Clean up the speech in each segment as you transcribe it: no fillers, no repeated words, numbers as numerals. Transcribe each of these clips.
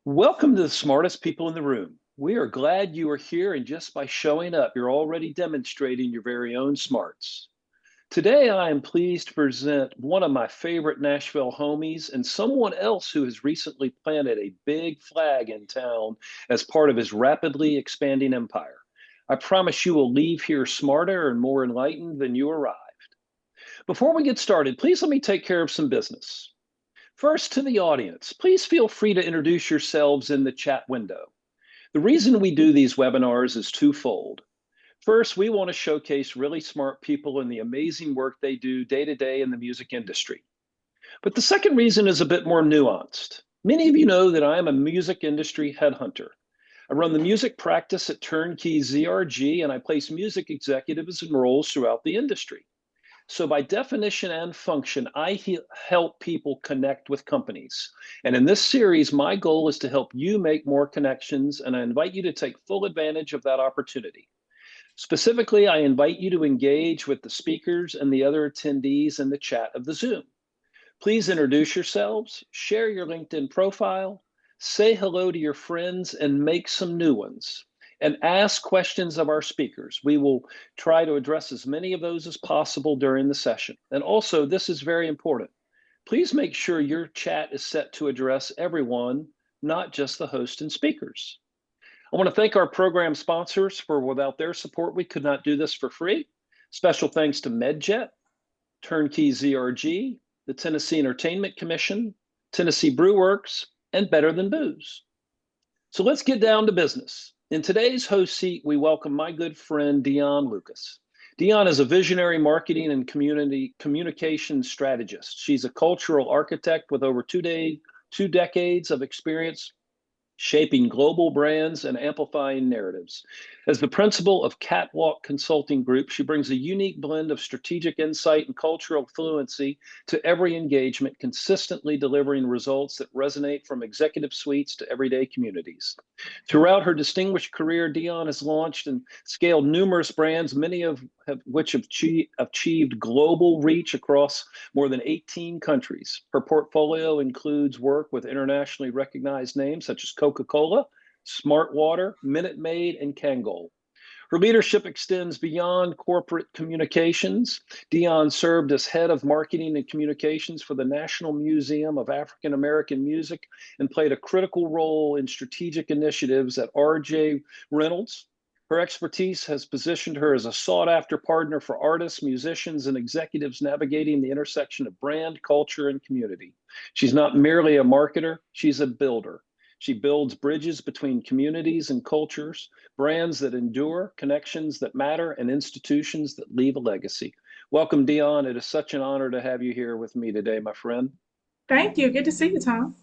Welcome to the smartest people in the room. We are glad you are here, and just by showing up, you're already demonstrating your very own smarts. Today, I am pleased to present one of my favorite Nashville homies and someone else who has recently planted a big flag in town as part of his rapidly expanding empire. I promise you will leave here smarter and more enlightened than you arrived. Before we get started, please let me take care of some business. First, to the audience, please feel free to introduce yourselves in the chat window. The reason we do these webinars is twofold. First, we want to showcase really smart people and the amazing work they do day to day in the music industry. But the second reason is a bit more nuanced. Many of you know that I am a music industry headhunter. I run the music practice at Turnkey ZRG, and I place music executives in roles throughout the industry. So, by definition and function, I help people connect with companies. And in this series, my goal is to help you make more connections, and I invite you to take full advantage of that opportunity. Specifically, I invite you to engage with the speakers and the other attendees in the chat of the Zoom. Please introduce yourselves, share your LinkedIn profile, say hello to your friends, and make some new ones. And ask questions of our speakers. We will try to address as many of those as possible during the session. And also, this is very important. Please make sure your chat is set to address everyone, not just the host and speakers. I want to thank our program sponsors, for without their support, we could not do this for free. Special thanks to MedJet, Turnkey ZRG, the Tennessee Entertainment Commission, Tennessee Brew Works, and Better Than Booze. So let's get down to business. In today's host seat, we welcome my good friend, Dionne Lucas. Dionne is a visionary marketing and communication strategist. She's a cultural architect with over two decades of experience shaping global brands and amplifying narratives. As the principal of Catwalk Consulting Group, she brings a unique blend of strategic insight and cultural fluency to every engagement, consistently delivering results that resonate from executive suites to everyday communities. Throughout her distinguished career, Dionne has launched and scaled numerous brands, many of which have achieved global reach across more than 18 countries. Her portfolio includes work with internationally recognized names such as Coca-Cola, Smartwater, Minute Maid, and Kangol. Her leadership extends beyond corporate communications. Dionne served as head of marketing and communications for the National Museum of African American Music and played a critical role in strategic initiatives at R.J. Reynolds. Her expertise has positioned her as a sought-after partner for artists, musicians, and executives navigating the intersection of brand, culture, and community. She's not merely a marketer, she's a builder. She builds bridges between communities and cultures, brands that endure, connections that matter, and institutions that leave a legacy. Welcome, Dionne. It is such an honor to have you here with me today, my friend. Thank you. Good to see you, Tom.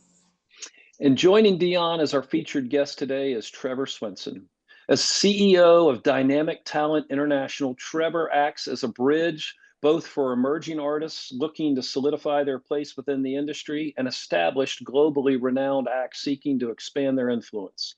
And joining Dionne as our featured guest today is Trevor Swenson. As CEO of Dynamic Talent International, Trevor acts as a bridge both for emerging artists looking to solidify their place within the industry and established, globally renowned acts seeking to expand their influence.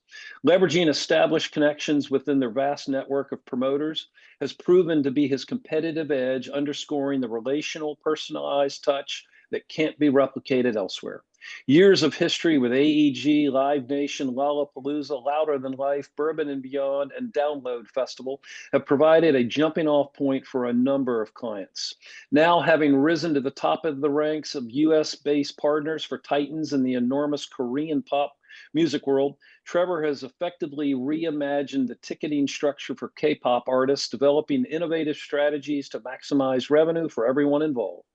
Leveraging established connections within their vast network of promoters has proven to be his competitive edge, underscoring the relational, personalized touch that can't be replicated elsewhere. Years of history with AEG, Live Nation, Lollapalooza, Louder Than Life, Bourbon and Beyond, and Download Festival have provided a jumping off point for a number of clients. Now, having risen to the top of the ranks of US-based partners for Titans in the enormous Korean pop music world, Trevor has effectively reimagined the ticketing structure for K-pop artists, developing innovative strategies to maximize revenue for everyone involved.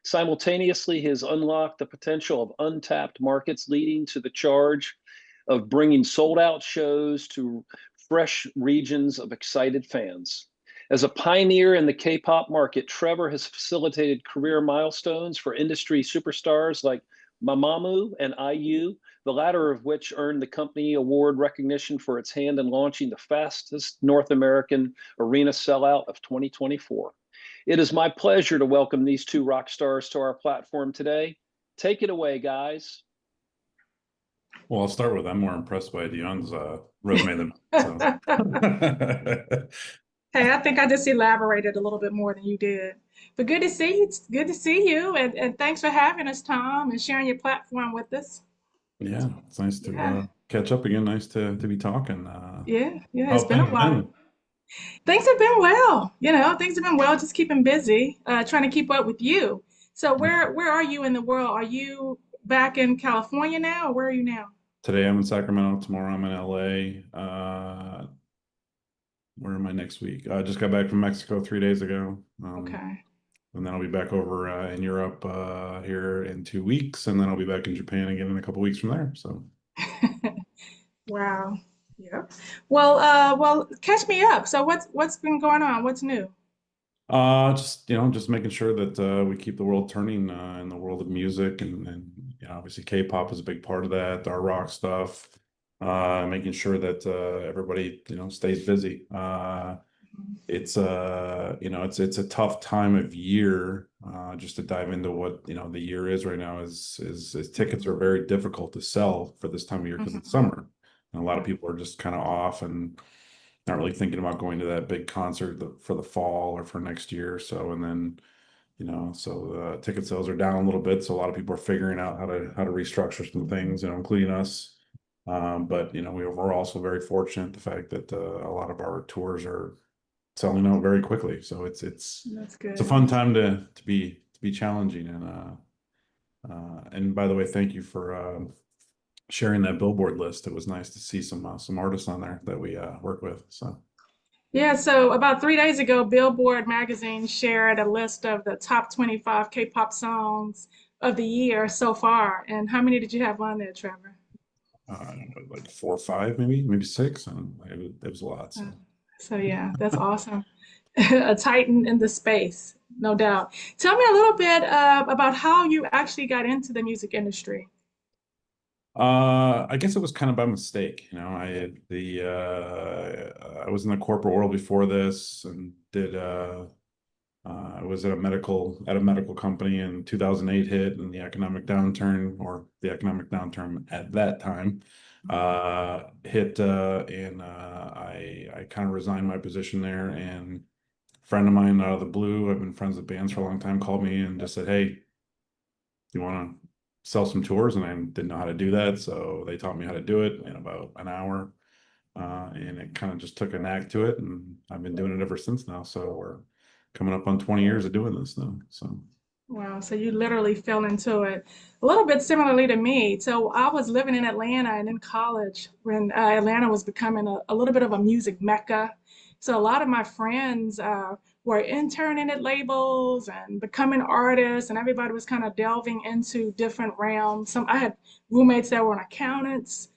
Simultaneously, he has unlocked the potential of untapped markets, leading to the charge of bringing sold out shows to fresh regions of excited fans. As a pioneer in the K-pop market, Trevor has facilitated career milestones for industry superstars like Mamamoo and IU, the latter of which earned the company award recognition for its hand in launching the fastest North American arena sellout of 2024. It is my pleasure to welcome these two rock stars to our platform today. Take it away, guys. Well, I'll start with I'm more impressed by Dionne's resume than so. Hey, I think I just elaborated a little bit more than you did. But good to see you. It's good to see you. And thanks for having us, Tom, and sharing your platform with us. Yeah, it's nice Yeah. catch up again. Nice to be talking. Yeah, yeah, How it's have been a things while. been? Things have been well. Things have been well, just keeping busy, trying to keep up with you. So where are you in the world? Are you back in California now, or where are you now? Today I'm in Sacramento. Tomorrow I'm in LA. Where am I next week? I just got back from Mexico 3 days ago. Okay. And then I'll be back over in Europe here in 2 weeks, and then I'll be back in Japan again in a couple weeks from there. So, Wow. Yeah. Well, catch me up. So what's been going on? What's new? just just making sure that we keep the world turning in the world of music, and obviously K-pop is a big part of that. Our rock stuff, making sure that everybody stays busy. It's a tough time of year. Just to dive into what the year is right now is tickets are Mhm. very difficult to sell for this time of year because it's Mhm. summer, and a lot of Right. people are just kind of off and not really thinking about going to that big concert for the fall or for next year or so. And then so ticket sales are down a little bit, so a lot of people are figuring out how to restructure some things, including us. But we're also very fortunate the fact that a lot of our tours are selling out very quickly. So That's it's a good. fun time to be challenging. And by the way, thank you for sharing that Billboard list. It was nice to see some artists on there that we work with. So Yeah, so about 3 days ago, Billboard magazine shared a list of the top 25 K-pop songs of the year so far. And how many did you have on there, Trevor? I don't know, like 4 or 5, maybe six. I don't know. It was a lot. Uh, So so yeah, that's awesome. A titan in the space, no doubt. Tell me a little bit about how you actually got into the music industry. I guess it was kind of by mistake. I was in the corporate world before this and did I was at a medical company, and 2008 hit, and the economic downturn at that time hit, and I kind of resigned my position there. And a friend of mine out of the blue, I've been friends with bands for a long time, called me and just said, "Hey, do you want to sell some tours?" And I didn't know how to do that, so they taught me how to do it in about an hour. And it kind of just took a knack to it, and I've been doing it ever since now. So we're coming up on 20 years of doing this now. So, Wow, so you literally fell into it a little bit similarly to me. So I was living in Atlanta and in college when Atlanta was becoming a little bit of a music mecca. So a lot of my friends were interning at labels and becoming artists, and everybody was kind of delving into different realms. I had roommates that were accountants,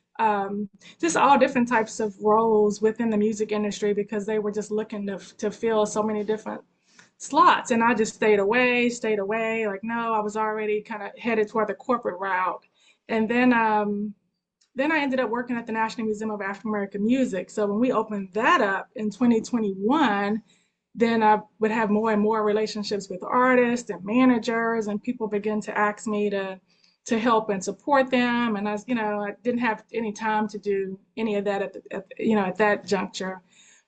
just all different types of roles within the music industry because they were just looking to fill so many different slots. And I just stayed away. Like, no, I was already kind of headed toward the corporate route. And then I ended up working at the National Museum of African American Music. So when we opened that up in 2021, then I would have more and more relationships with artists and managers, and people begin to ask me to help and support them. And I didn't have any time to do any of that at that juncture.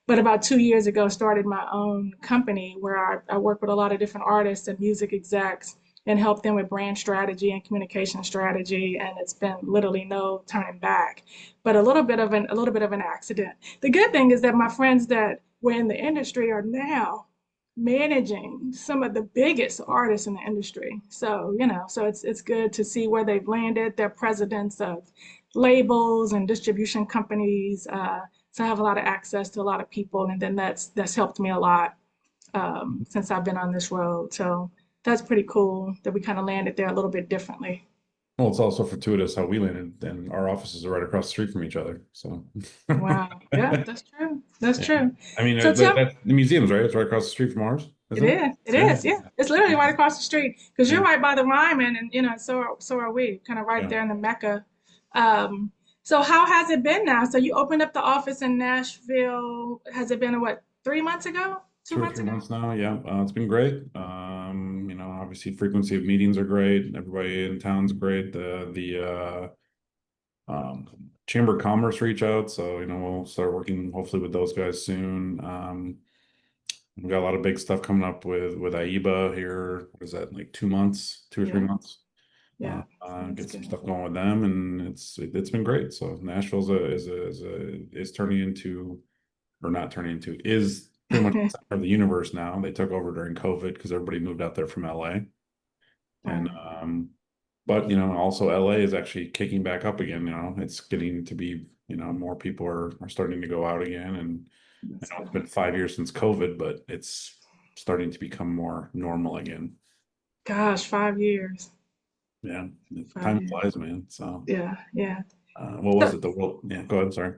But about 2 years ago, started my own company where I work with a lot of different artists and music execs and help them with brand strategy and communication strategy. And it's been literally no turning back, but a little bit of an accident. The good thing is that my friends that were in the industry are now managing some of the biggest artists in the industry. So it's good to see where they've landed. They're presidents of labels and distribution companies. So I have a lot of access to a lot of people, and then that's helped me a lot since I've been on this road. So that's pretty cool that we kind of landed there a little bit differently. well, it's also fortuitous how we landed, and our offices are right across the street from each other. So, Wow. Yeah, that's true. That's yeah. true. I mean, So tell the museum's right. It's right across the street from ours, it isn't it? is. It Yeah. is. Yeah. It's literally right across the street because you're Yeah. right by the Ryman, and so are we, kind of right Yeah. there in the Mecca. Um, so how has it been now? So you opened up the office in Nashville. Has it been what, 3 months ago? two Two or months three ago? months now. Yeah, it's been great. Obviously frequency of meetings are great. Everybody in town's great. Chamber of Commerce reach out, so we'll start working hopefully with those guys soon. We've got a lot of big stuff coming up with AIBA here. What is that, like 2 months, 2 or 3 Yeah. months? Yeah. That's Get some good. stuff going with them, and it's been great. So Nashville's is turning into, or not turning into, is pretty much the center of the universe now. They took over during COVID because everybody moved out there from LA. And Right. but also LA is actually kicking back up again. It's getting to be, more people are starting to go out again. And I That's know it's good. been 5 years since COVID, but it's starting to become more normal again. Gosh, 5 years. Yeah, Five time years. flies, man. So Yeah, yeah. what was So, it? The world? Yeah, go ahead. Sorry.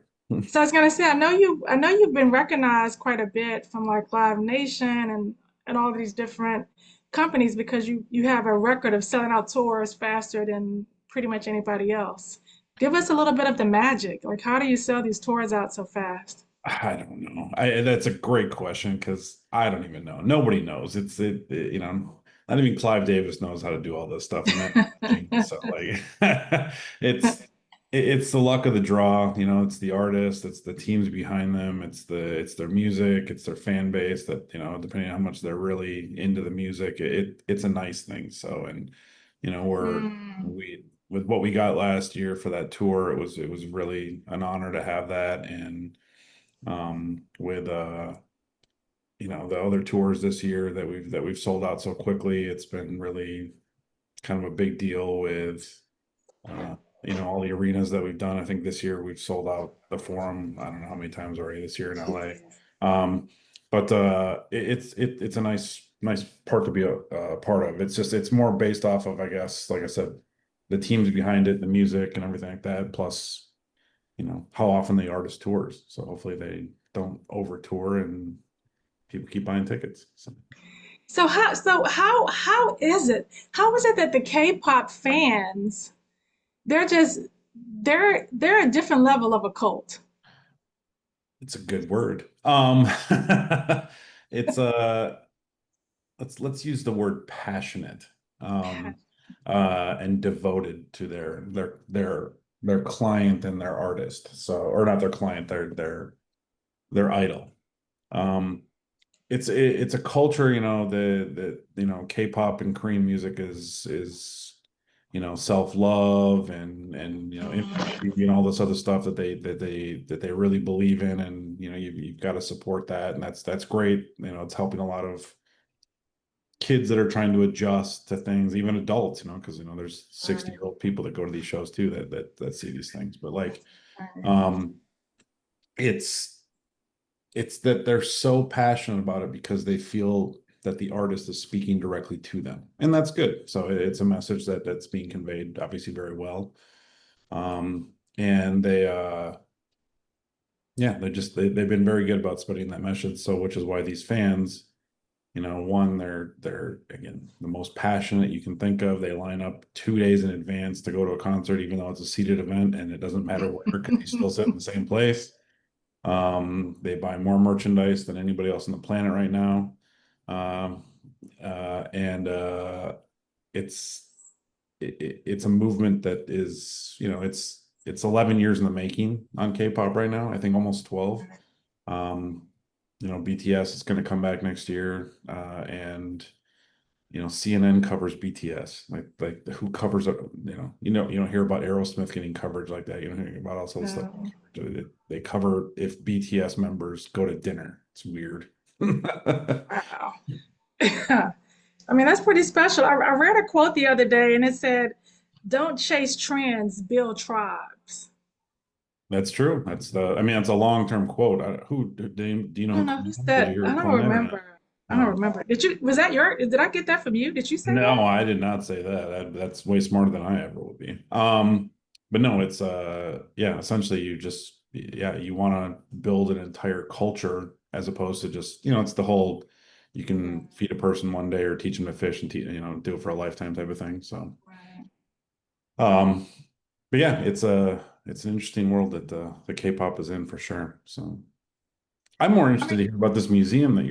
so I was gonna say, I know you've been recognized quite a bit from like Live Nation and all these different companies because you have a record of selling out tours faster than pretty much anybody else. Give us a little bit of the magic. Like, how do you sell these tours out so fast? I don't know. That's a great question because I don't even know. Nobody knows. Not even Clive Davis knows how to do all this stuff, and that's genius. So like, it's it's the luck of the draw. It's the artist, it's the teams behind them, it's their music, it's their fan base that depending on how much they're really into the music, it's a nice thing. So and Mm, we with what we got last year for that tour, it was really an honor to have that and with the other tours this year that we've sold out so quickly. It's been really kind of a big deal with uh all the arenas that we've done. I think this year we've sold out the Forum, I don't know how many times already this year in LA. But it's a nice part to be a part of. It's more based off of, I guess, like I said, the teams behind it, the music and everything like that, plus how often the artist tours. So hopefully they don't over tour and people keep buying tickets. So so how is it? How is it that the K-pop fans they're just they're a different level of a cult? it's a good word. It's let's use the word passionate, um, and devoted to their client and their artist. So, or not their client, their idol. Um, it's a culture, the K-pop and Korean music is self-love and Mm, integrity and all this other stuff that they really believe in, and you've got to support that, and that's great. It's helping a lot of kids that are trying to adjust to things, even adults, because there's right, 60-year-old people that go to these shows too that see these things. But like right. um it's it's that they're so passionate about it because they feel that the artist is speaking directly to them, and that's good. So it's a message that's being conveyed obviously very well. And they've been very good about spreading that message. So which is why these fans, one, they're again the most passionate you can think of. They line up 2 days in advance to go to a concert, even though it's a seated event, and it doesn't matter where because you still sit in the same place. They buy more merchandise than anybody else on the planet right now. Um, and it's it's a movement that is, it's 11 years in the making on K-pop right now. I think almost 12. Um, BTS is going to come back next year, and CNN covers BTS. Like who covers it? You don't hear about Aerosmith getting coverage like that. You don't hear about all this other stuff. Um, They cover if BTS members go to dinner. It's weird. wow. I mean, that's pretty special. I read a quote the other day and it said, "Don't chase trends, build tribes." That's true. I mean, that's a long-term quote. Do you know I don't who know coined who's that? Did you that. hear I who don't coined that or not? remember. I don't Oh, remember. Was that did I get that from you? Did you say that? no, I did not say that. That's way smarter than I ever would be. But no, it's yeah, essentially you want to build an entire culture as opposed to just, it's the whole you can feed a person one day or teach them to fish and do it for a lifetime type of thing. So, Right. um, but yeah, it's an interesting world that the K-pop is in for sure. So I'm more I interested mean, to hear about this museum that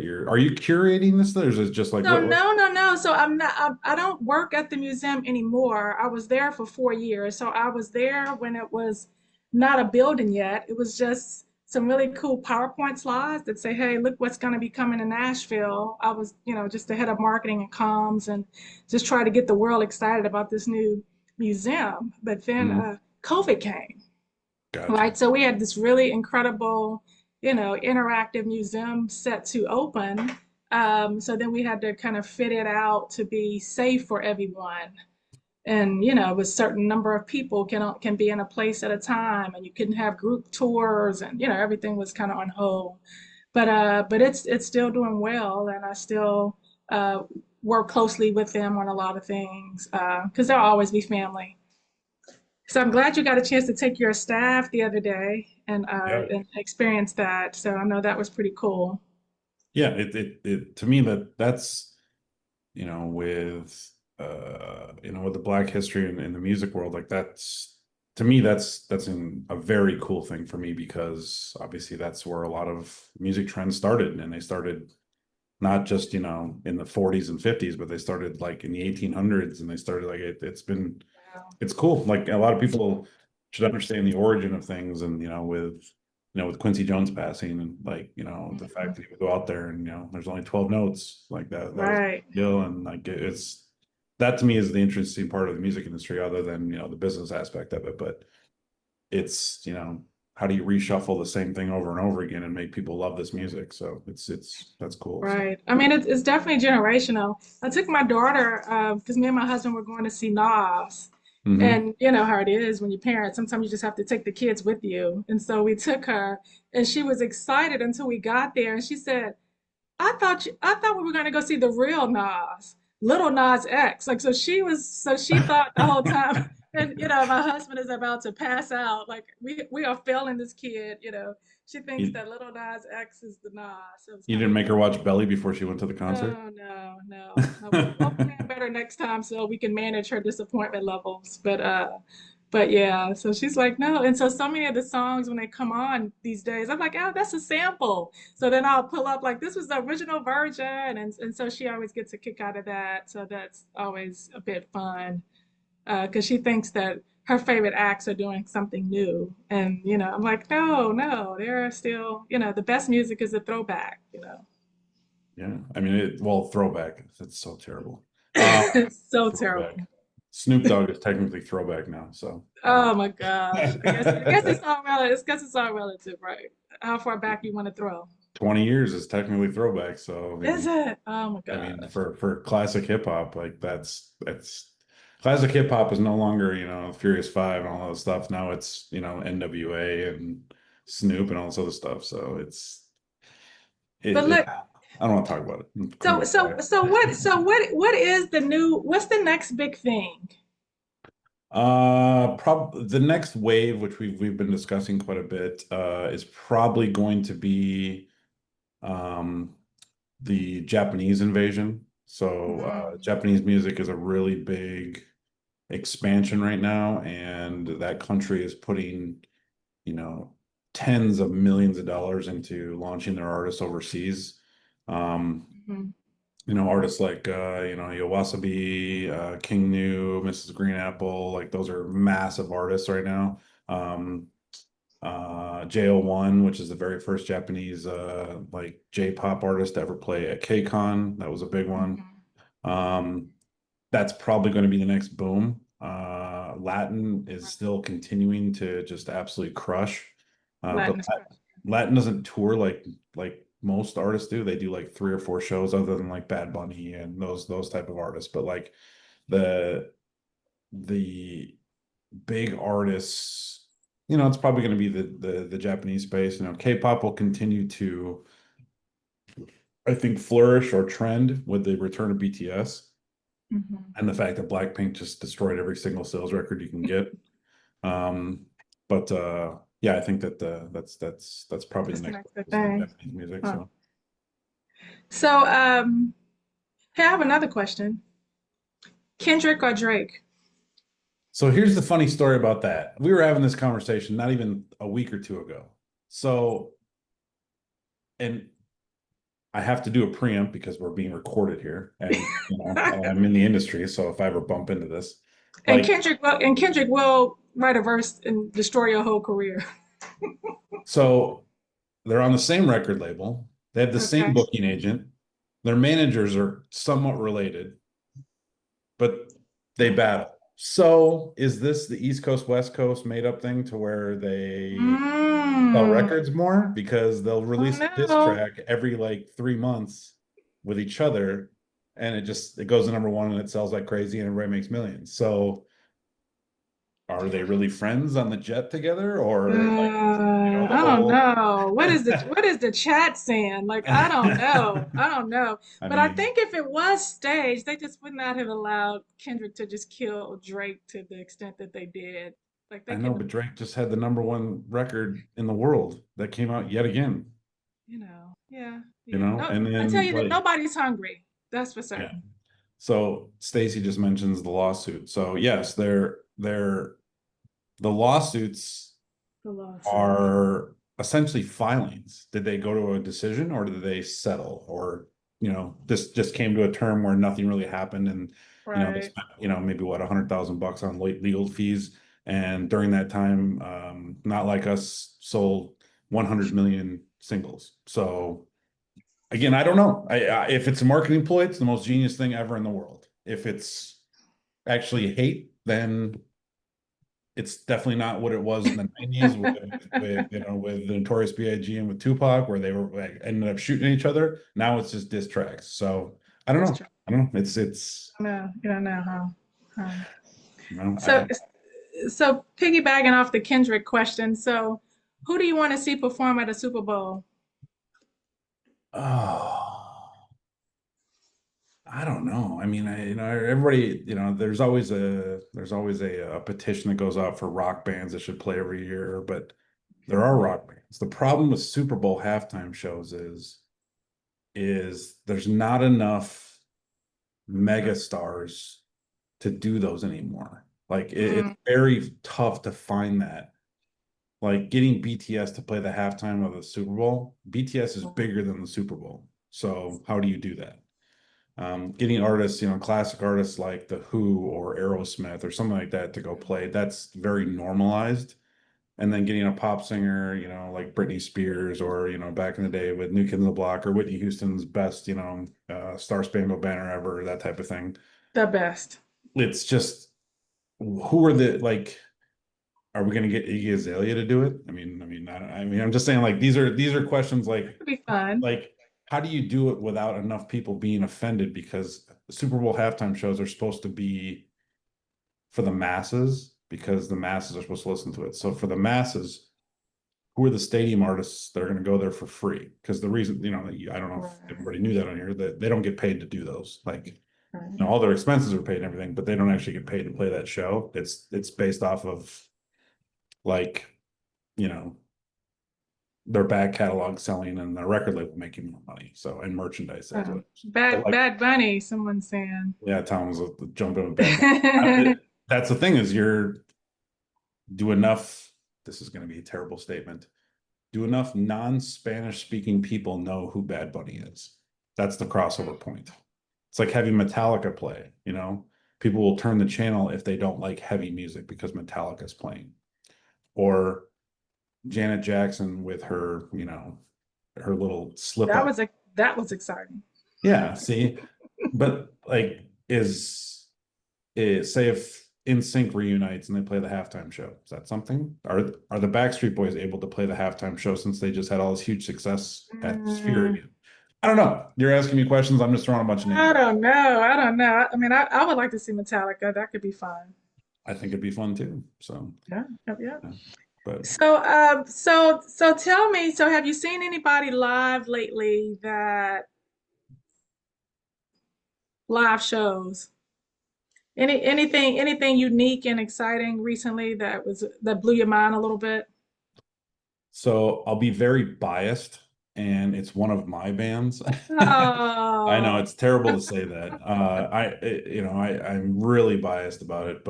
you're are you curating this, or is it just like so what? no, no, no. So I'm not. I don't work at the museum anymore. I was there for 4 years. So I was there when it was not a building yet. It was just some really cool PowerPoint slides that say, hey, look what's going to be coming to Nashville. I was, just the head of marketing and comms and just try to get the world excited about this new museum. But then Mhm. COVID came, Gotcha. right? So we had this really incredible, interactive museum set to open. So then we had to kind of fit it out to be safe for everyone. And with certain number of people can be in a place at a time, and you couldn't have group tours, and everything was kind of on hold. But it's still doing well, and I still uh, work closely with them on a lot of things because there'll always be family. So I'm glad you got a chance to take your staff the other day Yeah. and experience that. So I know that was pretty cool. Yeah, it to me that's with with the Black history in the music world, like that's to me that's a very cool thing for me because obviously that's where a lot of music trends started, and they started not just in the 40s and 50s, but they started like in the 1800s, and they started like Wow. it's cool. Like a lot of people should understand the origin of things, and with Quincy Jones passing, and like the fact Mhm. that he would go out there and there's only 12 notes, like that was a Right. big deal, and like it's that to me is the interesting part of the music industry, other than the business aspect of it. But it's how do you reshuffle the same thing over and over again and make people love this music? So it's that's cool. So Right. I mean, it's definitely generational. I took my daughter because me and my husband were going to see Nas. hmm And you know how it is when you're parents, sometimes you just have to take the kids with you. And so we took her, and she was excited until we got there. And she said, I thought we were going to go see the real Nas, little Nas X. Like, so she thought the whole time, and my husband is about to pass out. Like, we are failing this kid. She thinks you, that little Nas X is the Nas. So it's you kind of didn't make her funny. watch Belly before she went to the concert? Oh no, no, no. We'll plan better next time so we can manage her disappointment levels. But yeah, so she's like, no. And so many of the songs when they come on these days, I'm like, oh, that's a sample. So then I'll pull up like this was the original version, and so she always gets a kick out of that. So that's always a bit fun because she thinks that her favorite acts are doing something new, and I'm like, no, no, they're still, the best music is a throwback. Yeah, I mean, throwback. That's so terrible. It's so Throwback. terrible. Snoop Dogg is technically throwback now, so Oh my gosh. I guess it's all relative. I guess it's all relative, right? How far back you want to throw. 20 years is technically throwback. So Is it? Oh my I mean, gosh. for classic hip hop, like that's classic hip hop is no longer Furious Five and all that stuff. Now it's NWA and Snoop and all this other stuff. So But it look, I don't want to talk about it. I'm so criminal. so so what is what's the next big thing? The next wave, which we've been discussing quite a bit, is probably going to be um the Japanese invasion. So Mm, Japanese music is a really big expansion right now, and that country is putting, you know, tens of millions of dollars into launching their artists overseas. Um, mhm, Artists like Yowasabi, King Nu, Mrs. Green Apple, like those are massive artists right now. Um, JO1, which is the very first Japanese like J-pop artist to ever play at KCON. That was a big one. mhm. Um, that's probably going to be the next boom. Latin is Right. still continuing to just absolutely crush. But Latin is crazy. Latin doesn't tour like most artists do. They do like three or four shows, other than like Bad Bunny and those type of artists. But like the the big artists, it's probably going to be the Japanese space. K-pop will continue to, I think, flourish or trend with the return of BTS Mhm. and the fact that Blackpink just destroyed every single sales record you can get. Um, but yeah, I think that that's probably the That's the next next big is the thing. Japanese music. Huh. So So hey, I have another question. Kendrick or Drake? here's the funny story about that. We were having this conversation not even a week or two ago. So and I have to do a preempt because we're being recorded here, and I'm in the industry, so if I ever bump into this, And like, Kendrick will write a verse and destroy your whole career. so they're on the same record label. They have the same Okay. booking agent. Their managers are somewhat related, but they battle. So is this the East Coast, West Coast made up thing to where they sell Mm. records more because they'll Oh release a diss no. track every like 3 months with each other, and it goes to number one and it sells like crazy and everybody makes millions. So are they really friends on the jet together, or like the I don't whole know. What is the chat saying? Like, I don't know. I don't know. I But I mean, think if it was staged, they just would not have allowed Kendrick to just kill Drake to the extent that they did. Like I they know, can, but Drake just had the number one record in the world that came out yet again, yeah, yeah. No, and I tell then you that like, nobody's hungry. That's for yeah. certain. So Stacy just mentions the lawsuit. So yes, they're the lawsuits The lawsuit. are essentially filings. Did they go to a decision or did they settle? Or, this just came to a term where nothing really happened and, they Right. spent, maybe what, $100,000 on legal fees. And during that time, Not Like Us sold 100 million singles. So again, I don't know. If it's a marketing ploy, it's the most genius thing ever in the world. If it's actually hate, then it's definitely not what it was in the 90s with the Notorious B.I.G. and with Tupac, where they were like ended up shooting each other. Now it's just diss tracks. So I don't That's know. true. I don't know. It's No, you don't know, huh? Huh. you know So, I so piggybacking off the Kendrick question, so who do you want to see perform at a Super Bowl? oh I don't know. I mean, everybody, there's always a petition that goes out for rock bands that should play every year, but there are Mhm. rock bands. The problem with Super Bowl halftime shows is there's not enough mega stars to do those anymore. Like it's Mm, very tough to find that. Like getting BTS to play the halftime of the Super Bowl, BTS is bigger than the Super Bowl. So how do you do that? Getting artists, classic artists like The Who or Aerosmith or something like that to go play, that's very normalized. And then getting a pop singer, like Britney Spears or, back in the day with New Kids on the Block or Whitney Houston's best, Star Spangled Banner ever, that type of thing. the best. It's just who are the like are we going to get Iggy Azalea to do it? I mean, I'm just saying like these are questions That could be fun. like how do you do it without enough people being offended because Super Bowl halftime shows are supposed to be for the masses because the masses are supposed to listen to it. So for the masses, who are the stadium artists that are going to go there for free? Because the reason, I don't know if Right, everybody knew that on here, that they don't get paid to do those. Like, right. all their expenses are paid and everything, but they don't actually get paid to play that show. It's based off of like, you know, their back catalog selling and their record label making more money. So and merchandise sales. But Bad like, Bad Bunny, someone's saying. yeah, Tom was jumping with Bad Bunny. That's the thing is do enough. This is going to be a terrible statement. Do enough non-Spanish speaking people know who Bad Bunny is? That's the crossover point. It's like having Metallica play, People will turn the channel if they don't like heavy music because Metallica's playing. Or Janet Jackson with her little slip That up. was a that was exciting. Yeah, see, but like say if NSYNC reunites and they play the halftime show, is that something? Are the Backstreet Boys able to play the halftime show since they just had all this huge success at Sphere Mm, again? I don't know. You're asking me questions. I'm just throwing a bunch of names I out. don't know. I don't know. I mean, I would like to see Metallica. That could be fun. I think it'd be fun too. So, Yeah, yep, yep. yeah. But So tell me, so have you seen anybody live lately that live shows? Anything unique and exciting recently that blew your mind a little bit? so I'll be very biased, and it's one of my bands. I know Oh, it's terrible to say that. I'm really biased about it,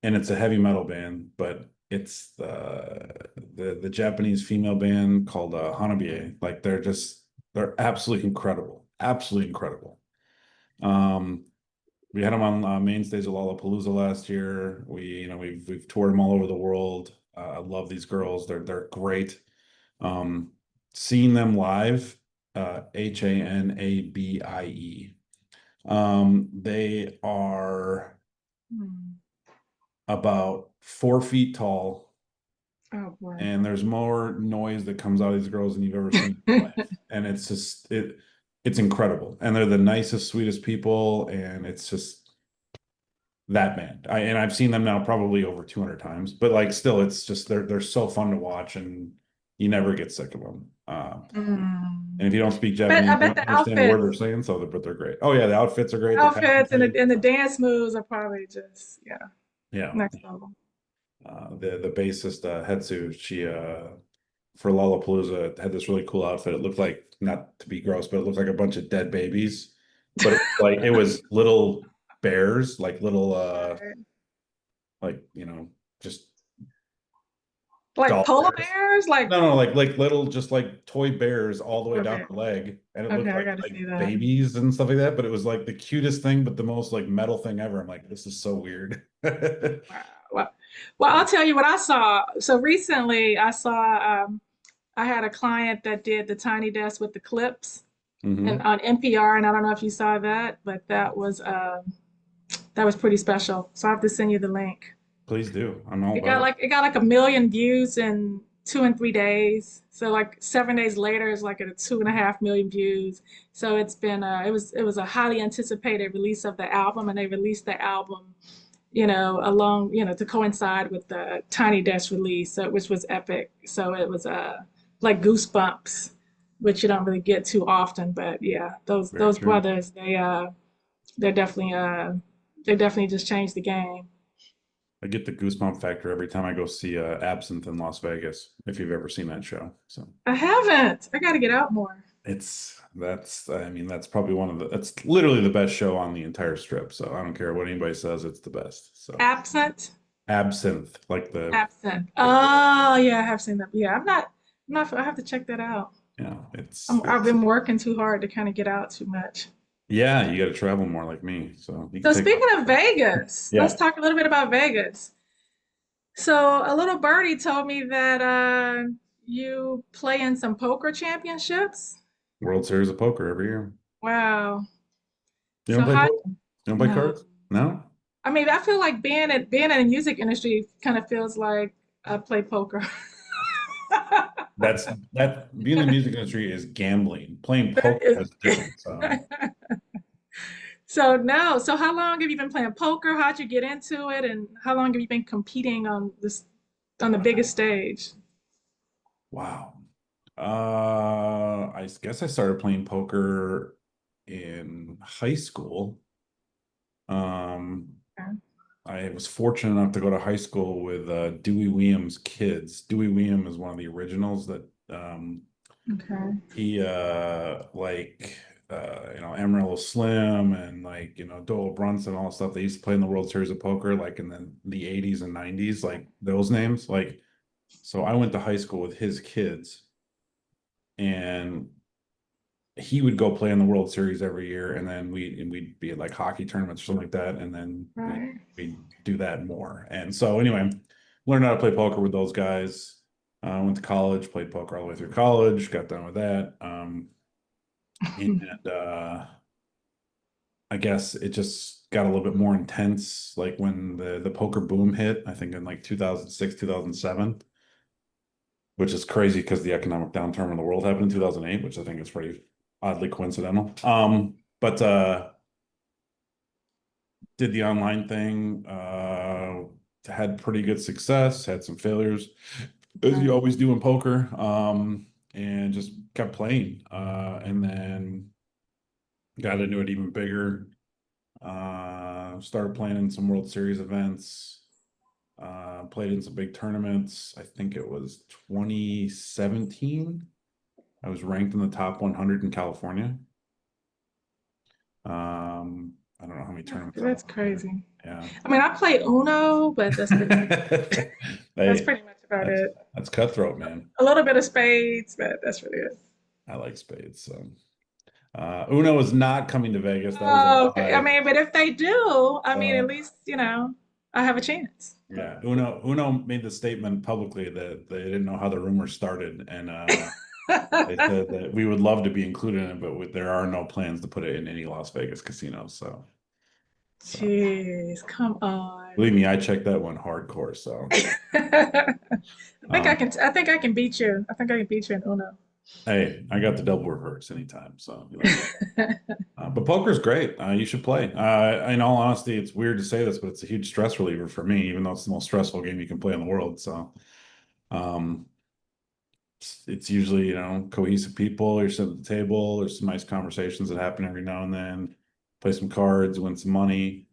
and it's a heavy metal band, but it's the Japanese female band called Hanabiye. Like they're absolutely incredible, absolutely incredible. Um, we had them on main stage of Lollapalooza last year. We've toured them all over the world. I love these girls. They're great. Um, seeing them live, Hanabie. They are Hmm. about 4 feet tall, Oh boy. and there's more noise that comes out of these girls than you've ever seen in your life. And it's just it's incredible. And they're the nicest, sweetest people, and it's just that band. I've seen them now probably over 200 times, but like still it's just they're so fun to watch and you never get sick of them. Mm. And if you don't speak I Japanese, you bet don't the understand a word they're outfits, saying, but they're great. Oh yeah, the outfits are great, the outfits and costumes. the dance moves are probably just, yeah, Yeah. next level. The bassist Hetsu, she for Lollapalooza had this really cool outfit. It looked like, not to be gross, but it looked like a bunch of dead babies. But it was little bears, like little Right. like just Like doll polar bears. bears, like No, like little just like toy bears all the way down okay, her leg. And it okay, looked I like got to see that. babies and stuff like that, but it was like the cutest thing, but the most like metal thing ever. I'm like, this is so weird. Wow. Well, I'll tell you what I saw. So recently, I saw I had a client that did the tiny desk with the clips and Hmm. on NPR, and I don't know if you saw that, but that was pretty special. So I have to send you the link. Please do. I'm all about it. It got like 1 million views in 2 and 3 days. So like 7 days later, it's like at a 2.5 million views. So it's been it was a highly anticipated release of the album, and they released the album, along to coincide with the Tiny Desk release, so, which was epic. So it was like goosebumps, which you don't really get too often. But yeah, Very those true. brothers, they're definitely they definitely just changed the game. I get the goosebump factor every time I go see Absinthe in Las Vegas, if you've ever seen that show. So I haven't. I got to get out more. I mean, that's probably it's literally the best show on the entire strip. So I don't care what anybody says, it's the best. So Absent, Absinthe, like absent. the Oh yeah, I have seen that. Yeah, I'm not. I have to check that out. I've it's been working too hard to kind of get out too much. yeah, you got to travel more like me. So you can So take speaking of Vegas, let's yeah, talk a little bit about Vegas. So a little birdie told me that you play in some poker championships. World Series of Poker every year. Wow. You don't So play how? poker? You don't play No. cards? No? I mean, I feel like being in the music industry kind of feels like I play poker. That's that being in the music industry is gambling. Playing That poker is. is different. So So no. So how long have you been playing poker? How'd you get into it, and how long have you been competing on the biggest stage? wow. I guess I started playing poker in high school. Um, Okay. I was fortunate enough to go to high school with Dewey Williams' kids. Dewey Williams is one of the originals that Okay. he Amarillo Slim and Doyle Brunson, all that stuff. They used to play in the World Series of Poker like in the 80s and 90s, like those names. Like so I went to high school with his kids and he would go play in the World Series every year, and then we'd be at like hockey tournaments or something like that, and then Right. we'd do that more. And so anyway, learned how to play poker with those guys. Went to college, played poker all the way through college, got done with that. And I guess it just got a little bit more intense, like when the poker boom hit, I think in like 2006, 2007, which is crazy because the economic downturn in the world happened in 2008, which I think is pretty oddly coincidental. But did the online thing, had pretty good success, had some failures, as you Okay. always do in poker, and just kept playing. And then got into it even bigger. Started playing in some World Series events. Played in some big tournaments. I think it was 2017. I was ranked in the top 100 in California. I don't know how many tournaments I won That's there. crazy. Yeah. I mean, I play Uno, but that's Hey, pretty much about that's it. that's cutthroat, man. A little bit of spades, but that's really it. I like spades. So Uno is not coming to Vegas. That was a Oh, okay. I lie. mean, but if they do, I mean, Uh, at least, I have a chance. yeah, Uno made the statement publicly that they didn't know how the rumor started, and They said that we would love to be included in it, but there are no plans to put it in any Las Vegas casinos. So Jeez, come on. believe me, I checked that one hardcore. So, um, I think I can beat you. I think I can beat you in Uno. hey, I got the double reverse anytime. So you let me know. But poker's great. You should play. In all honesty, it's weird to say this, but it's a huge stress reliever for me, even though it's the most stressful game you can play in the world. So, um, it's usually, cohesive people. You're sitting at the table. There's some nice conversations that happen every now and then. Play some cards, win some money.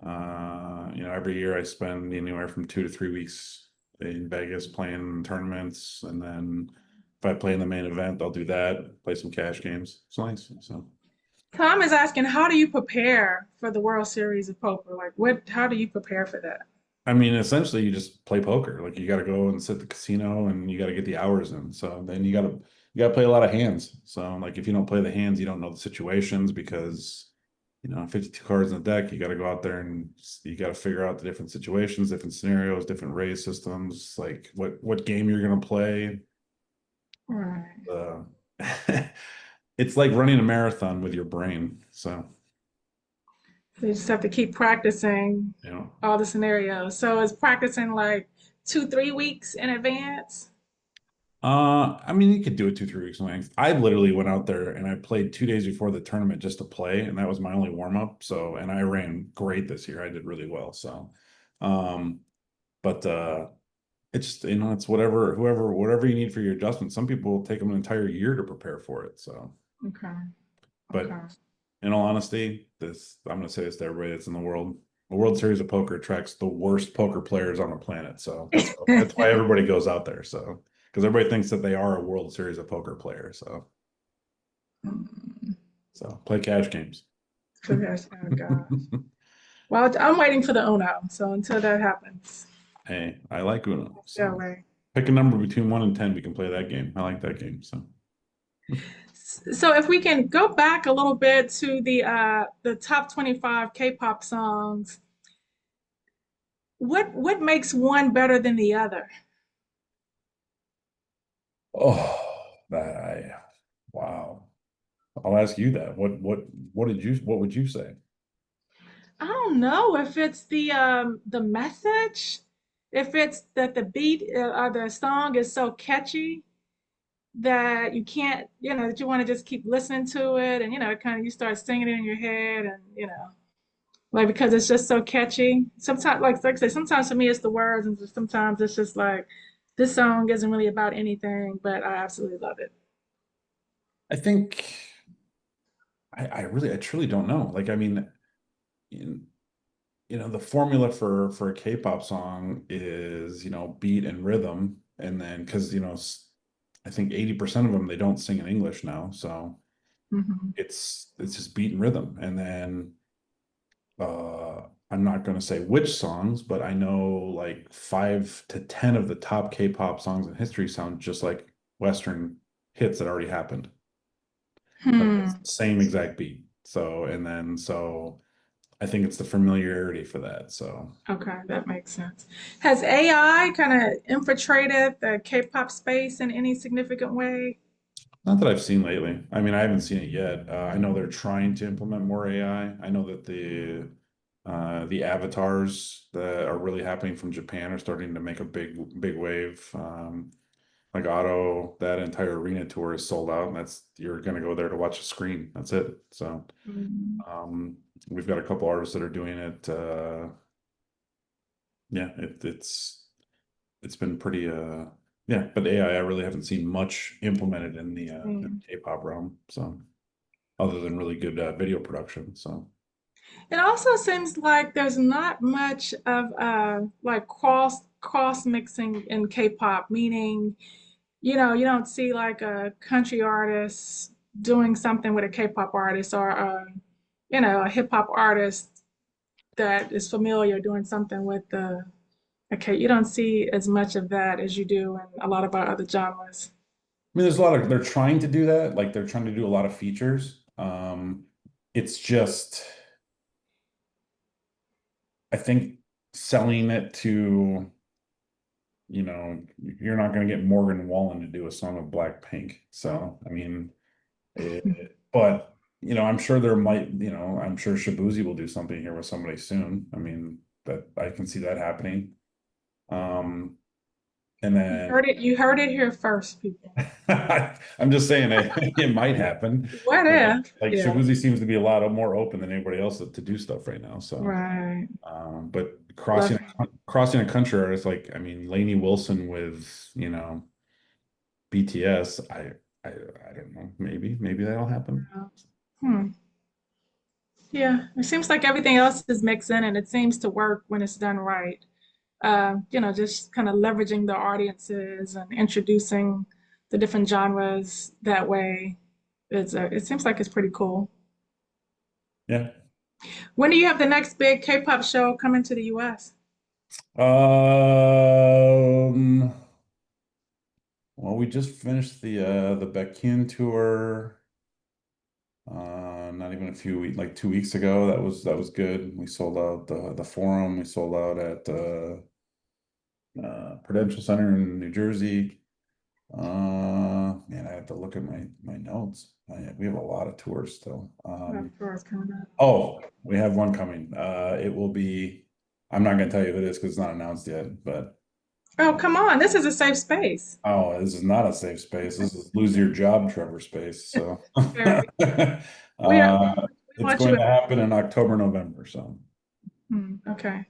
Every year I spend anywhere from 2 to 3 weeks in Vegas playing tournaments, and then if I play in the main event, I'll do that. Play some cash games. It's nice. So. Tom is asking, how do you prepare for the World Series of Poker? Like, how do you prepare for that? I mean, essentially, you just play poker. Like you got to go and sit at the casino, and you got to get the hours in. So then you got to play a lot of hands. So like if you don't play the hands, you don't know the situations because 52 cards in the deck. You got to go out there and you got to figure out the different situations, different scenarios, different raise systems. Like what game you're gonna play. Right. Uh, it's like running a marathon with your brain. So So you just have to keep practicing you know. all the scenarios. So is practicing like 2, 3 weeks in advance? I mean, you could do it 2, 3 weeks in length. I literally went out there and I played 2 days before the tournament just to play, and that was my only warm up. So, and I ran great this year. I did really well. So, um, but it's it's whatever you need for your adjustment. Some people will take them an entire year to prepare for it. So, Okay. but Okay. in all honesty, I'm going to say this to everybody that's in the world. The World Series of Poker attracts the worst poker players on the planet. So that's why everybody goes out there. So because everybody thinks that they are a World Series of Poker player. So play cash games. Oh gosh. Well, I'm waiting for the Uno. So until that happens, Hey, I like Uno. stay So away. pick a number between 1 and 10. We can play that game. I like that game. So So if we can go back a little bit to the top 25 K-pop songs, what makes one better than the other? oh, that I wow. I'll ask you that. What would you say? I don't know if it's the message, if it's that the beat or the song is so catchy that you can't, that you want to just keep listening to it, and kind of you start singing it in your head, and like because it's just so catchy. Sometimes, like I say, sometimes for me it's the words, and sometimes it's just like this song isn't really about anything, but I absolutely love it. I think I truly don't know. Like, I mean, in, the formula for a K-pop song is, beat and rhythm. And then, because, I think 80% of them, they don't sing in English now. So Hmm. it's just beat and rhythm. And then, I'm not going to say which songs, but I know like 5 to 10 of the top K-pop songs in history sound just like Western hits that already happened. Like it's Hmm. the same exact beat. So I think it's the familiarity for that. So Okay, that makes sense. Has AI kind of infiltrated the K-pop space in any significant way? not that I've seen lately. I mean, I haven't seen it yet. I know they're trying to implement more AI. I know that the avatars that are really happening from Japan are starting to make a big wave. Like Otto, that entire arena tour is sold out, and that's you're gonna go there to watch a screen. That's it. So Mm. um, we've got a couple artists that are doing it. Yeah, it's been pretty yeah, but AI I really haven't seen much implemented in the Mm. K-pop realm. So other than really good video production. So It also seems like there's not much of like cross mixing in K-pop, meaning, you don't see like a country artist doing something with a K-pop artist or a hip hop artist that is familiar doing something with the okay, you don't see as much of that as you do in a lot of our other genres. I mean, there's a lot of they're trying to do that, like they're trying to do a lot of features. It's just I think selling it to you're not going to get Morgan Wallen to do a song of Blackpink. So, I mean, but I'm sure there might, I'm sure Shabuzi will do something here with somebody soon. I mean, that I can see that happening. Um, and then You heard it here first, people. I'm just saying it might happen. What if? Like Yeah, Shabuzi seems to be a lot more open than anybody else to do stuff right now. So, right. but Love crossing a country artist, like, I mean, Lainey Wilson with, BTS, I don't know. Maybe that'll happen. him. Hmm. Yeah, it seems like everything else is mixing and it seems to work when it's done right. Just kind of leveraging the audiences and introducing the different genres that way. It seems like it's pretty cool. Yeah. When do you have the next big K-pop show coming to the US? Um, well, we just finished the Baekhyun tour. Not even a few weeks, like 2 weeks ago. That was good. We sold out the Forum. We sold out at Prudential Center in New Jersey. Man, I have to look at my notes. We have a lot of tours still. Of course, coming up. Oh, we have one coming. It will be. I'm not going to tell you who it is because it's not announced yet. But Oh, come on. This is a safe space. oh, this is not a safe space. This is lose your job, Trevor space. So, Very, we, uh, we it's want you going in. to happen in October, November. So. Okay.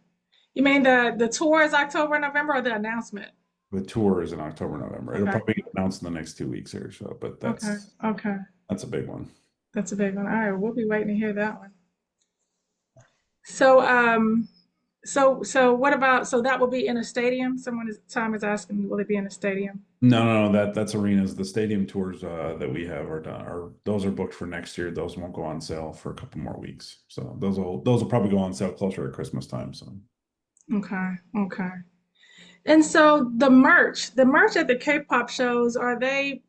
You mean the tour is October, November, or the announcement? The tour is in October, November. It'll Okay. probably get announced in the next 2 weeks or so, but Okay. Okay. that's a big one. That's a big one. All right, we'll be waiting to hear that one. So, so what about, so that will be in a stadium? Tom is asking, will it be in a stadium? No, that's arenas. The stadium tours that we have are done, are those are booked for next year. Those won't go on sale for a couple more weeks. So those will probably go on sale closer to Christmas time. So Okay. Okay. And so the merch at the K-pop shows, are they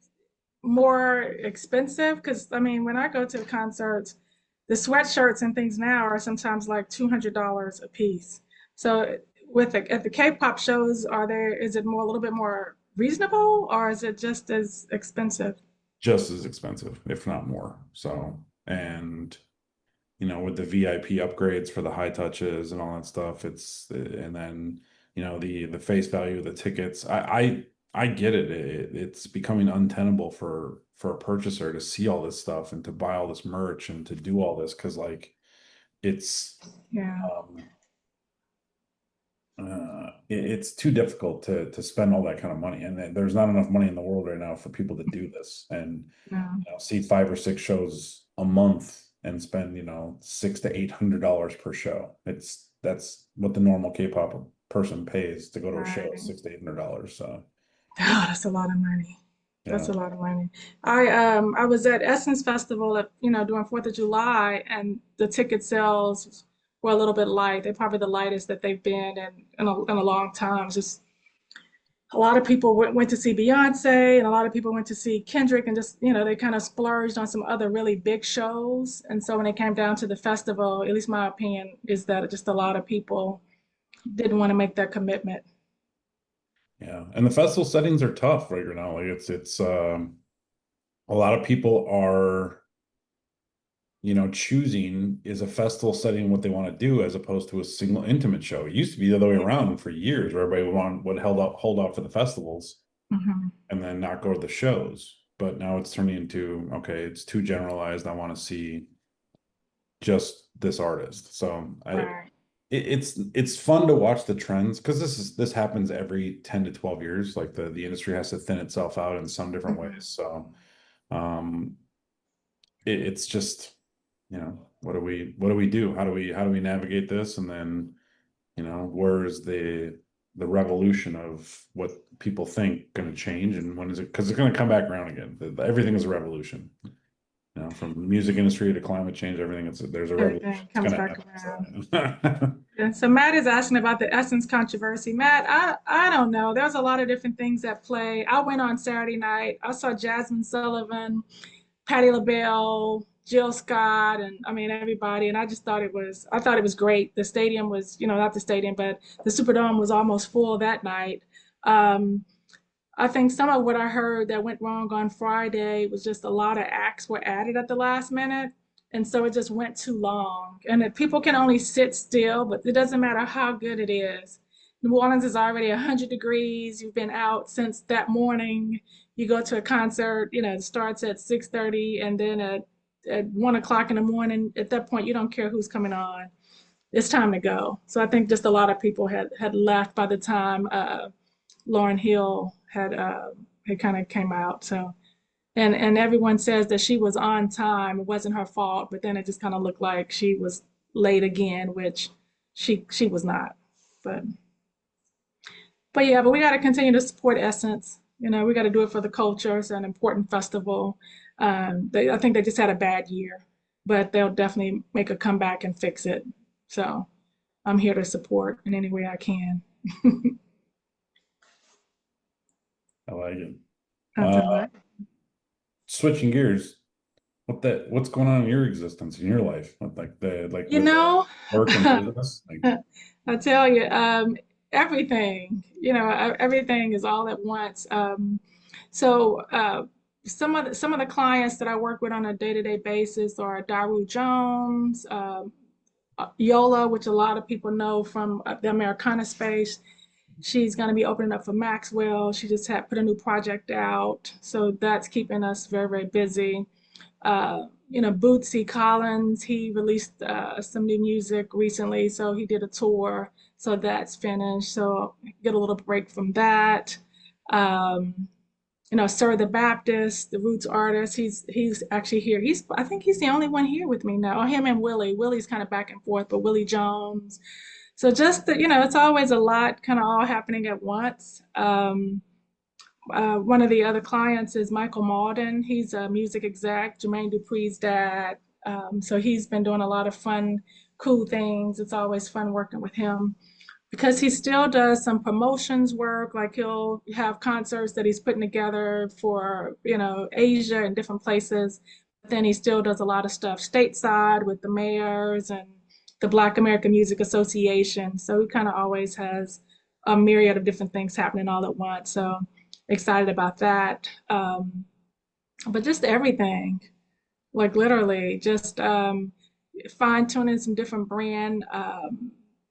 more expensive? Because I mean, when I go to concerts, the sweatshirts and things now are sometimes like $200 a piece. So at the K-pop shows, is it more a little bit more reasonable or is it just as expensive? just as expensive, if not more. So, and with the VIP upgrades for the high touches and all that stuff, and then the face value of the tickets. I get it. It's becoming untenable for a purchaser to see all this stuff and to buy all this merch and to do all this because like it's Yeah. um it's too difficult to spend all that kind of money, and there's not enough money in the world right now for people to do this and No. see 5 or 6 shows a month and spend $600 to $800 per show. That's what the normal K-pop person pays to go to a show, Right. $600 to $800. So Oh, that's a lot of money. That's yeah, a lot of money. I was at Essence Festival during 4th of July and the ticket sales were a little bit light. They're probably the lightest that they've been in a long time. It's just a lot of people went to see Beyonce and a lot of people went to see Kendrick and just, they kind of splurged on some other really big shows. And so when it came down to the festival, at least my opinion is that just a lot of people didn't want to make that commitment. yeah, and the festival settings are tough right now. Like it's a lot of people are choosing is a festival setting what they want to do as opposed to a single intimate show. It used to be the other way around for years, where everybody would hold out for the festivals Hmm. and then not go to the shows. But now it's turning into, okay, it's too generalized. I want to see just this artist. So Right. it's fun to watch the trends because this happens every 10 to 12 years. Like the industry has to thin itself out in some different Hmm. ways. So um it's just what do we do? How do we navigate this? And then where is the revolution of what people think going to change, and when is it? Because it's going to come back around again. Everything is a revolution. From the music industry to climate change, everything. There's a revolution. Everything It's comes going to back happen. around. So, Yeah, so Matt is asking about the Essence controversy. Matt, I don't know. There's a lot of different things at play. I went on Saturday night. I saw Jasmine Sullivan, Patti LaBelle, Jill Scott, and I mean everybody. And I thought it was great. The stadium was, not the stadium, but the Superdome was almost full that night. Um, I think some of what I heard that went wrong on Friday was just a lot of acts were added at the last minute. And so it just went too long. And if people can only sit still, but it doesn't matter how good it is. New Orleans is already 100 degrees. You've been out since that morning. You go to a concert, it starts at 6:30 and then at 1 o'clock in the morning. At that point, you don't care who's coming on. It's time to go. So I think just a lot of people had left by the time Lauren Hill had kind of came out. So and everyone says that she was on time. It wasn't her fault, but then it just kind of looked like she was late again, which she was not. But but we got to continue to support Essence. We got to do it for the culture. It's an important festival. I think they just had a bad year, but they'll definitely make a comeback and fix it. So I'm here to support in any way I can. I like it. Nothing but. Switching gears, what's going on in your existence in your life? You with know, work and business? Like, I tell you, everything, everything is all at once. So some of the clients that I work with on a day-to-day basis are Daru Jones, Yola, which a lot of people know from the Americana space. She's going to be opening up for Maxwell. She just had put a new project out, so that's keeping us very, very busy. Bootsy Collins, he released some new music recently, so he did a tour, so that's finished. So get a little break from that. Um, Sir the Baptist, the roots artist, he's actually here. I think he's the only one here with me now. Oh, him and Willie. Willie's kind of back and forth, but Willie Jones. So just it's always a lot kind of all happening at once. One of the other clients is Michael Malden. He's a music exec, Jermaine Dupri's dad. So he's been doing a lot of fun, cool things. It's always fun working with him because he still does some promotions work. Like he'll have concerts that he's putting together for, Asia and different places. But then he still does a lot of stuff stateside with the mayors and the Black American Music Association. So he kind of always has a myriad of different things happening all at once. So excited about that. But just everything, like literally just fine tuning some different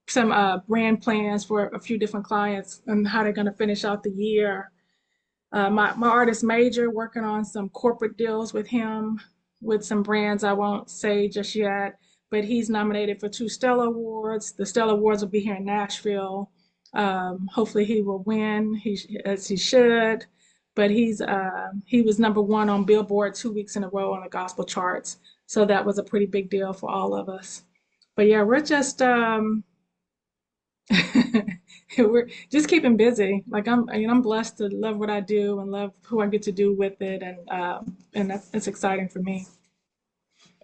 some brand plans for a few different clients and how they're going to finish out the year. My artist Major working on some corporate deals with him with some brands I won't say just yet, but he's nominated for 2 Stella Awards. The Stella Awards will be here in Nashville. Hopefully he will win, as he should. But he was #1 on Billboard 2 weeks in a row on the gospel charts. So that was a pretty big deal for all of us. But yeah, we're just we're just keeping busy. Like I'm blessed to love what I do and love who I get to do with it, and that's exciting for me.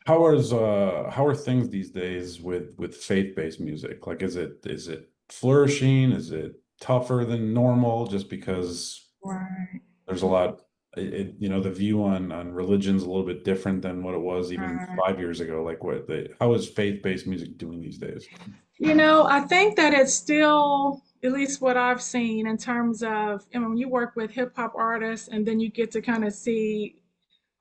how are things these days with faith-based music? Like, is it flourishing? Is it tougher than normal just because Right, there's a lot, the view on religion's a little bit different than what it was even right. 5 years ago. Like, how is faith-based music doing these days? I think that it's still, at least what I've seen in terms of, when you work with hip hop artists and then you get to kind of see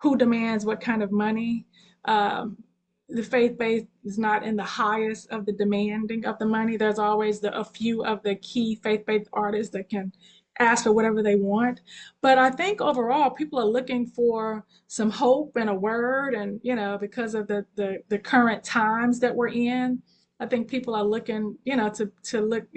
who demands what kind of money. Um, the faith base is not in the highest of the demanding of the money. There's always a few of the key faith-based artists that can ask for whatever they want. But I think overall, people are looking for some hope and a word, and because of the current times that we're in, I think people are looking, to look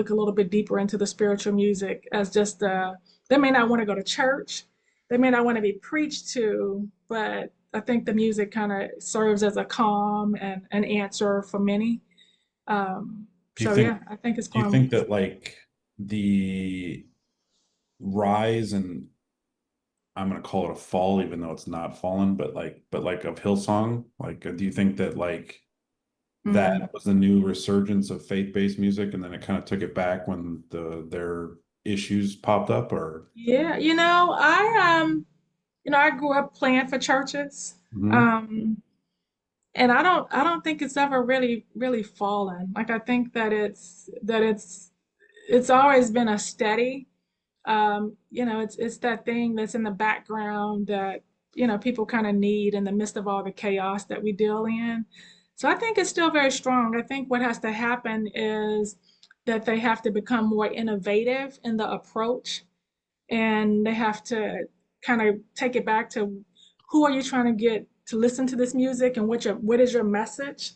a little bit deeper into the spiritual music as just they may not want to go to church, they may not want to be preached to, but I think the music kind of serves as a calm and an answer for many. Um, Do you so think yeah, I think it's do you going. think that like the rise and I'm gonna call it a fall, even though it's not fallen, but like of Hillsong, like do you think that like Mm, that was the new resurgence of faith-based music and then it kind of took it back when their issues popped up or yeah, I grew up playing for churches, Mhm. um, and I don't think it's ever really really fallen. Like I think that it's always been a steady. It's that thing that's in the background that, people kind of need in the midst of all the chaos that we deal in. So I think it's still very strong. I think what has to happen is that they have to become more innovative in the approach, and they have to kind of take it back to who are you trying to get to listen to this music, and what is your message,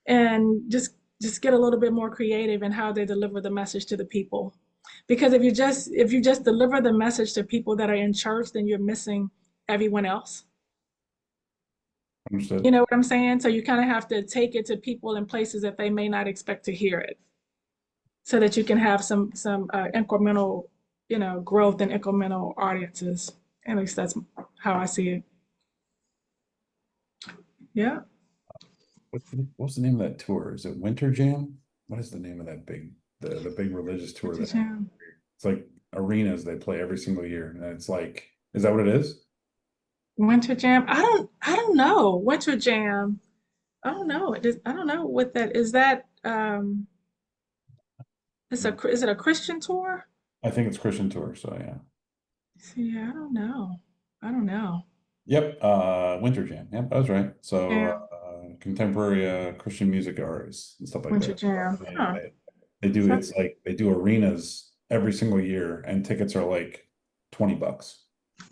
and just get a little bit more creative in how they deliver the message to the people. Because if you just deliver the message to people that are in church, then you're missing everyone else. You Understood. know what I'm saying? So you kind of have to take it to people in places that they may not expect to hear it, so that you can have some incremental, growth and incremental audiences. At least that's how I see it. Yeah. What's the name of that tour? Is it Winter Jam? What is the name of that the big religious tour that Jam. it's like arenas they play every single year? And it's like, is that what it is? Winter Jam. I don't know. Winter Jam. I don't know. I don't know what that is. That is it a Christian tour? I think it's Christian tour, so yeah. See, I don't know. I don't know. Yep, Winter Jam. Yep, I was right. So Jam. contemporary Christian music artists and stuff like Winter that. Jam. They, Huh. they, they do So, it's like they do arenas every single year and tickets are like $20.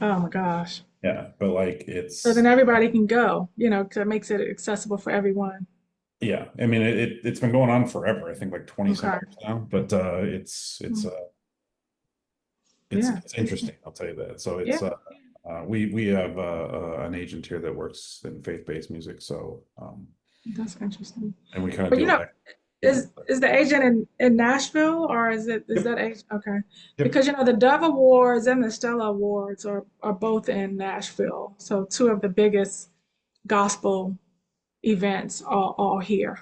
oh my gosh. Yeah, but like So then it's everybody can go, 'cause it makes it accessible for everyone. yeah, I mean it's been going on forever. I think like 20 some Okay. years now, but Hmm. it's Yeah. it's interesting, I'll tell you that. So Yeah. it's we have an agent here that works in faith-based music, so That's interesting. and we kind of But do like yeah. is the agent in Nashville, or is Yep, that agent okay? yep. Because the Dove Awards and the Stella Awards are both in Nashville. So two of the biggest gospel events are all here.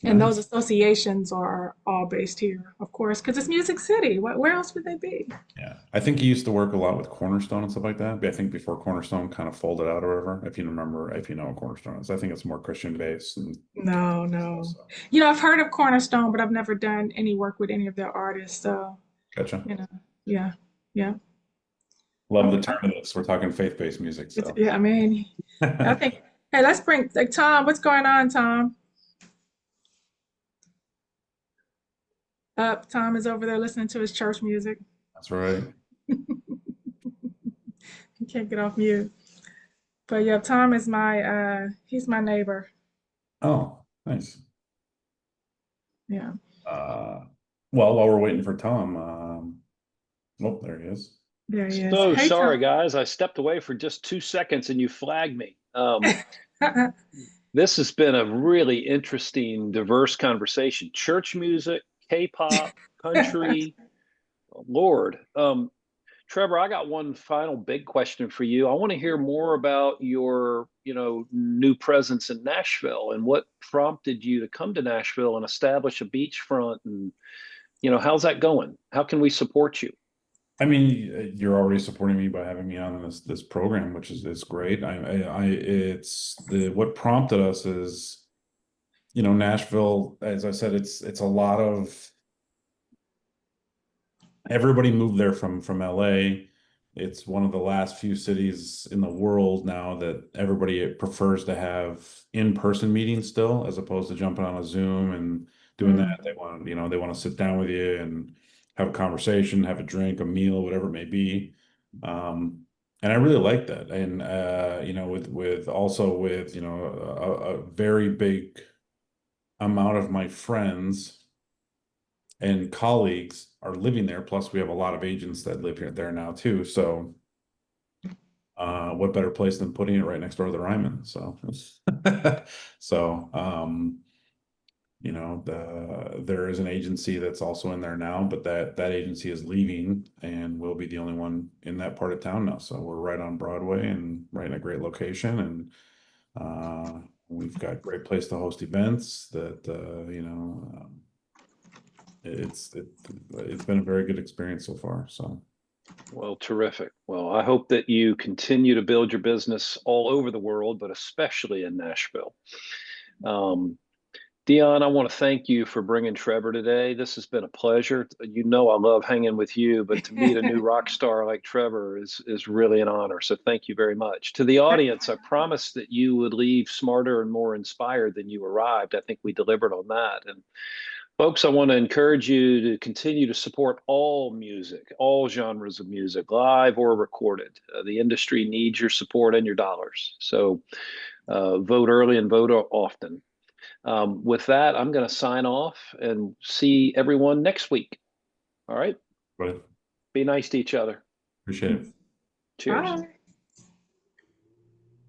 And those Nice. associations are all based here, of course, because it's Music City. Where else would they be? Yeah. I think he used to work a lot with Cornerstone and stuff like that. But I think before Cornerstone kind of folded out or whatever, if you remember, if you know what Cornerstone is, I think it's more Christian based and No, Catholic stuff. no. So I've heard of Cornerstone, but I've never done any work with any of their artists. So, gotcha. you know, yeah, yeah. Love the Okay. turn of this. We're talking faith-based music, so Yeah, I mean, I that's think, hey, let's bring like Tom. What's going on, Tom? Tom is over there listening to his church music. right. He can't get off mute. But yeah, Tom is he's my neighbor. Oh, nice. Yeah. Uh, well, while we're waiting for Tom, oh, there he is. There he is. So Hey, sorry, Tom. guys. I stepped away for just 2 seconds and you flagged me. This has been a really interesting, diverse conversation. Church music, K-pop, country, Lord. Trevor, I got one final big question for you. I want to hear more about your, new presence in Nashville and what prompted you to come to Nashville and establish a beachfront and, how's that going? How can we support you? I mean, you're already supporting me by having me on this program, which is great. It's the what prompted us is, Nashville, as I said, it's a lot of everybody moved there from LA. It's one of the last few cities in the world now that everybody prefers to have in-person meetings still, as opposed to jumping on a Zoom and doing that. Mm, They want to sit down with you and have a conversation, have a drink, a meal, whatever it may be. And I really like that. And with a very big amount of my friends and colleagues are living there. Plus, we have a lot of agents that live here there now too. So, what better place than putting it right next door to the Ryman? So, so there is an agency that's also in there now, but that agency is leaving, and we'll be the only one in that part of town now. So we're right on Broadway and right in a great location, and we've got great place to host events that it's been a very good experience so far. So Well, terrific. Well, I hope that you continue to build your business all over the world, but especially in Nashville. Um, Dionne, I want to thank you for bringing Trevor today. This has been a pleasure. You know I love hanging with you, but to meet a new rock star like Trevor is really an honor. So thank you very much. To the audience, I promised that you would leave smarter and more inspired than you arrived. I think we delivered on that. And folks, I want to encourage you to continue to support all music, all genres of music, live or recorded. The industry needs your support and your dollars. So vote early and vote often. With that, I'm going to sign off and see everyone next week. All right. But Be nice to each other. appreciate it. Cheers. Bye.